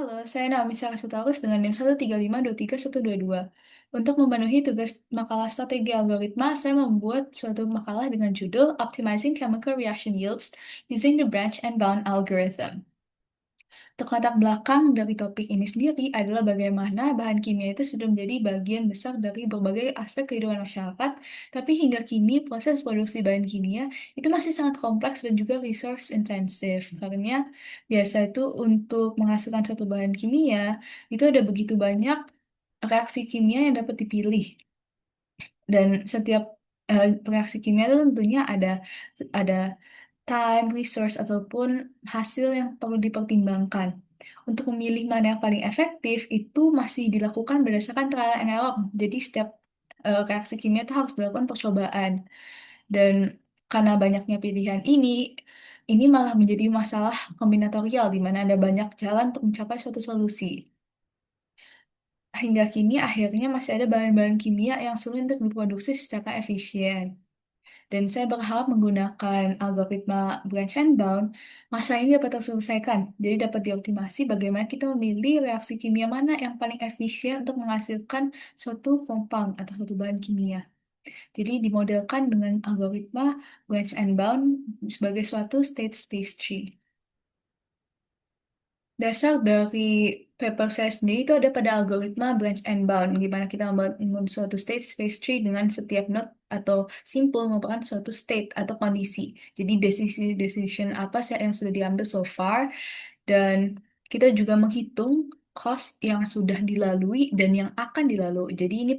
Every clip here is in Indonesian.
Halo, saya Naomi Sarasutaurus dengan NIM 135231122. Untuk memenuhi tugas makalah strategi algoritma, saya membuat suatu makalah dengan judul Optimizing Chemical Reaction Yields Using the Branch and Bound Algorithm. Untuk latar belakang dari topik ini sendiri adalah bagaimana bahan kimia itu sudah menjadi bagian besar dari berbagai aspek kehidupan masyarakat, tapi hingga kini proses produksi bahan kimia itu masih sangat kompleks dan juga resource intensive. Karena biasa itu untuk menghasilkan suatu bahan kimia, itu ada begitu banyak reaksi kimia yang dapat dipilih. Dan setiap reaksi kimia itu tentunya ada time, resource, ataupun hasil yang perlu dipertimbangkan. Untuk memilih mana yang paling efektif itu masih dilakukan berdasarkan trial and error. Jadi setiap reaksi kimia itu harus dilakukan percobaan. Dan karena banyaknya pilihan ini malah menjadi masalah kombinatorial di mana ada banyak jalan untuk mencapai suatu solusi. Hingga kini akhirnya masih ada bahan-bahan kimia yang sulit untuk diproduksi secara efisien. Dan saya berharap menggunakan algoritma branch and bound, masalah ini dapat terselesaikan. Jadi dapat dioptimasi bagaimana kita memilih reaksi kimia mana yang paling efisien untuk menghasilkan suatu compound atau suatu bahan kimia. Jadi dimodelkan dengan algoritma branch and bound sebagai suatu state space tree. Dasar dari paper saya sendiri itu ada pada algoritma branch and bound, di mana kita membangun suatu state space tree dengan setiap node atau simpul merupakan suatu state atau kondisi. Jadi decision apa sih yang sudah diambil so far, dan kita juga menghitung cost yang sudah dilalui dan yang akan dilalui. Jadi ini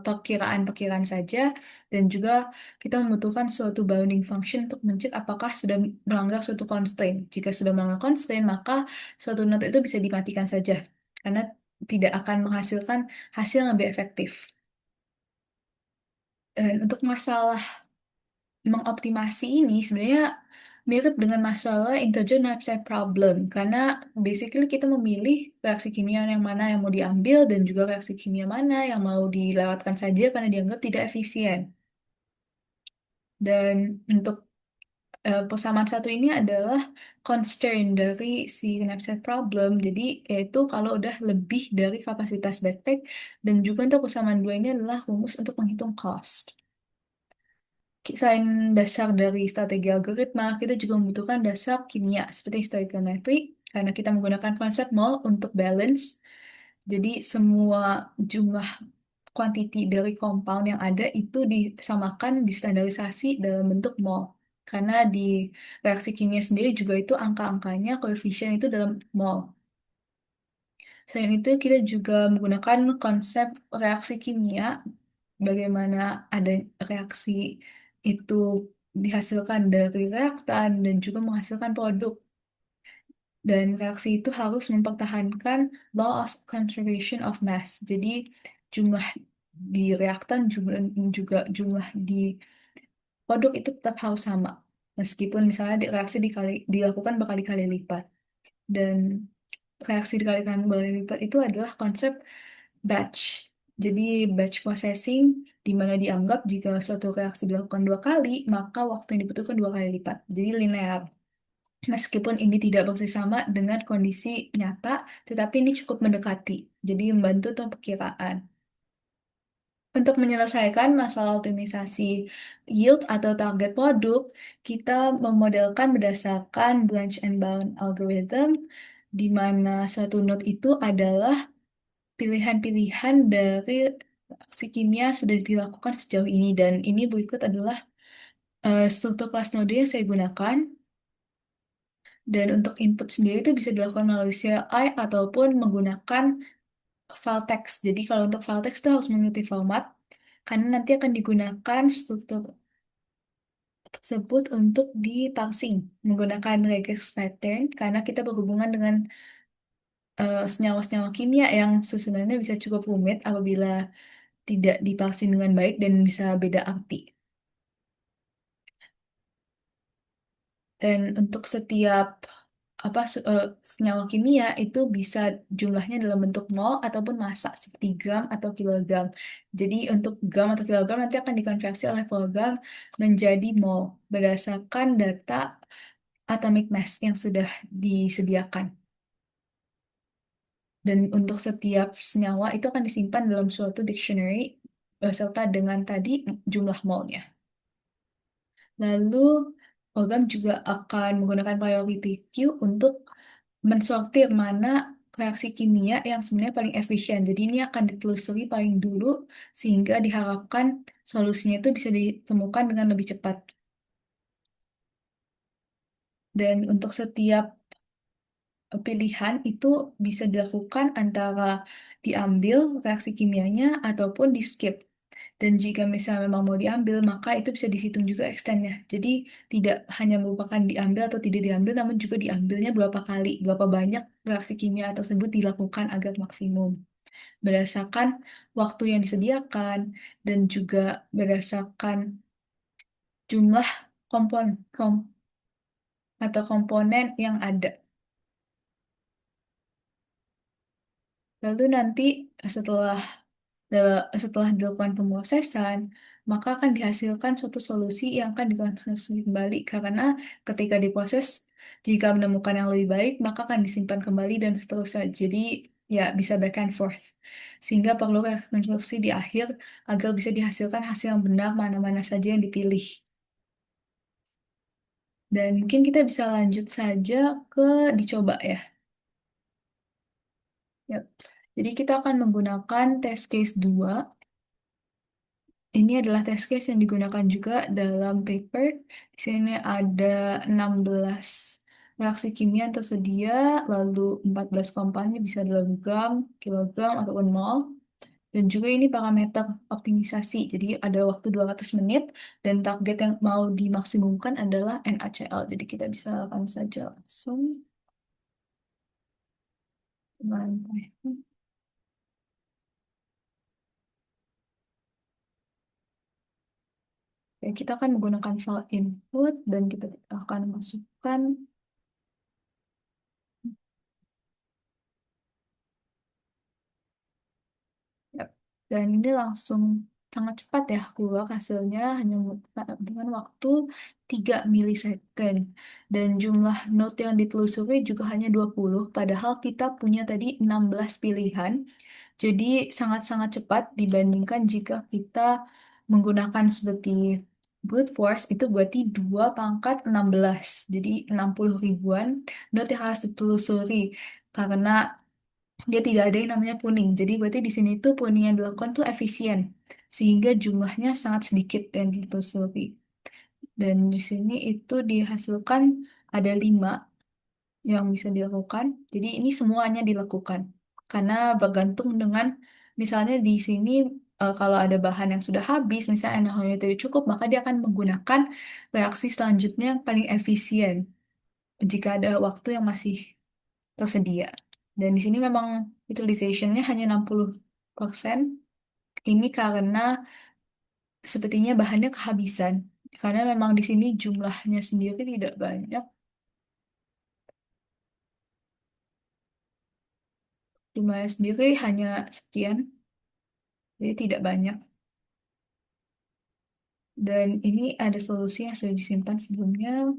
perkiraan-perkiraan saja, dan juga kita membutuhkan suatu bounding function untuk mencek apakah sudah melanggar suatu constraint. Jika sudah melanggar constraint, maka suatu node itu bisa dimatikan saja, karena tidak akan menghasilkan hasil yang lebih efektif. Dan untuk masalah mengoptimasi ini sebenarnya mirip dengan masalah integer knapsack problem, karena basically kita memilih reaksi kimia yang mana yang mau diambil dan juga reaksi kimia mana yang mau dilewatkan saja karena dianggap tidak efisien. Dan untuk persamaan satu ini adalah constraint dari si knapsack problem. Jadi yaitu kalau udah lebih dari kapasitas backpack, dan juga untuk persamaan dua ini adalah rumus untuk menghitung cost. Selain dasar dari strategi algoritma, kita juga membutuhkan dasar kimia seperti stoichiometry karena kita menggunakan konsep mol untuk balance. Jadi semua jumlah kuantiti dari compound yang ada itu disamakan, distandarisasi dalam bentuk mol. Karena di reaksi kimia sendiri juga itu angka-angkanya, koefisien itu dalam mol. Selain itu, kita juga menggunakan konsep reaksi kimia, bagaimana ada reaksi itu dihasilkan dari reaktan dan juga menghasilkan produk. Dan reaksi itu harus mempertahankan law of conservation of mass. Jadi jumlah di reaktan juga jumlah di produk itu tetap harus sama. Meskipun misalnya dilakukan berkali-kali lipat. Dan reaksi dikalikan berkali lipat itu adalah konsep batch. Jadi batch processing di mana dianggap jika suatu reaksi dilakukan dua kali, maka waktu yang dibutuhkan dua kali lipat. Jadi linear. Meskipun ini tidak persis sama dengan kondisi nyata, tetapi ini cukup mendekati. Jadi membantu untuk perkiraan. Untuk menyelesaikan masalah optimisasi yield atau target produk, kita memodelkan berdasarkan branch and bound algorithm, di mana suatu node itu adalah pilihan-pilihan dari reaksi kimia sudah dilakukan sejauh ini. Dan ini berikut adalah struktur kelas node yang saya gunakan. Dan untuk input sendiri itu bisa dilakukan melalui CLI ataupun menggunakan file text. Jadi kalau untuk file text itu harus mengikuti format, karena nanti akan digunakan struktur tersebut untuk diparsing menggunakan regex pattern, karena kita berhubungan dengan senyawa-senyawa kimia yang sebenarnya bisa cukup rumit apabila tidak diparsing dengan baik dan bisa beda arti. Dan untuk setiap senyawa kimia itu bisa jumlahnya dalam bentuk mol ataupun massa seperti gram atau kilogram. Jadi untuk gram atau kilogram nanti akan dikonversi oleh program menjadi mol berdasarkan data atomic mass yang sudah disediakan. Dan untuk setiap senyawa itu akan disimpan dalam suatu dictionary beserta dengan tadi jumlah molnya. Lalu program juga akan menggunakan priority queue untuk mensortir mana reaksi kimia yang sebenarnya paling efisien. Jadi ini akan ditelusuri paling dulu sehingga diharapkan solusinya itu bisa ditemukan dengan lebih cepat. Dan untuk setiap pilihan itu bisa dilakukan antara diambil reaksi kimianya ataupun di skip. Dan jika misalnya memang mau diambil, maka itu bisa dihitung juga extendnya. Jadi tidak hanya merupakan diambil atau tidak diambil, namun juga diambilnya berapa kali, berapa banyak reaksi kimia tersebut dilakukan agar maksimum. Berdasarkan waktu yang disediakan dan juga berdasarkan jumlah kompon, kom, atau komponen yang ada. Lalu nanti setelah setelah dilakukan pemrosesan, maka akan dihasilkan suatu solusi yang akan dikonsumsi kembali karena ketika diproses, jika menemukan yang lebih baik, maka akan disimpan kembali dan seterusnya. Jadi ya bisa back and forth. Sehingga perlu rekonstruksi di akhir agar bisa dihasilkan hasil yang benar mana-mana saja yang dipilih. Dan mungkin kita bisa lanjut saja ke dicoba ya. Yap. Jadi kita akan menggunakan test case 2. Ini adalah test case yang digunakan juga dalam paper. Di sini ada 16 reaksi kimia yang tersedia, lalu 14 komponen bisa dalam gram, kilogram, ataupun mol. Dan juga ini parameter optimisasi. Jadi ada waktu 200 menit dan target yang mau dimaksimumkan adalah NaCl. Jadi kita bisa lakukan saja langsung. Oke, kita akan menggunakan file input dan kita akan masukkan. Yap. Dan ini langsung sangat cepat ya keluar hasilnya hanya dengan waktu 3 milisecond. Dan jumlah node yang ditelusuri juga hanya 20, padahal kita punya tadi 16 pilihan. Jadi sangat-sangat cepat dibandingkan jika kita menggunakan seperti brute force itu berarti 2 pangkat 16. Jadi 60 ribuan node yang harus ditelusuri. Karena dia tidak ada yang namanya pruning. Jadi berarti di sini tuh pruning yang dilakukan tuh efisien. Sehingga jumlahnya sangat sedikit yang ditelusuri. Dan di sini itu dihasilkan ada 5 yang bisa dilakukan. Jadi ini semuanya dilakukan. Karena bergantung dengan misalnya di sini kalau ada bahan yang sudah habis, misalnya NaOH tidak cukup, maka dia akan menggunakan reaksi selanjutnya yang paling efisien jika ada waktu yang masih tersedia. Dan di sini memang utilization-nya hanya 60%. Ini karena sepertinya bahannya kehabisan. Karena memang di sini jumlahnya sendiri tidak banyak. Jumlahnya sendiri hanya sekian, jadi tidak banyak. Dan ini ada solusi yang sudah disimpan sebelumnya.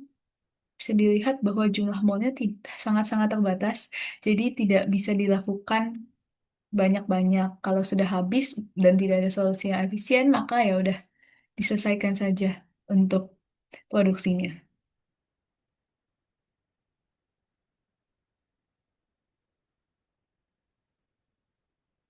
Bisa dilihat bahwa jumlah molnya sangat-sangat terbatas, jadi tidak bisa dilakukan banyak-banyak. Kalau sudah habis dan tidak ada solusi yang efisien, maka ya udah diselesaikan saja untuk produksinya.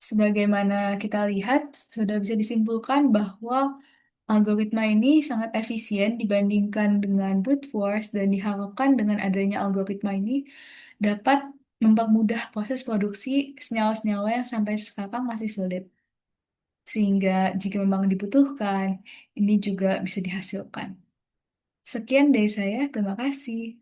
Sebagaimana kita lihat, sudah bisa disimpulkan bahwa algoritma ini sangat efisien dibandingkan dengan brute force dan diharapkan dengan adanya algoritma ini dapat mempermudah proses produksi senyawa-senyawa yang sampai sekarang masih sulit. Sehingga jika memang dibutuhkan, ini juga bisa dihasilkan. Sekian dari saya, terima kasih.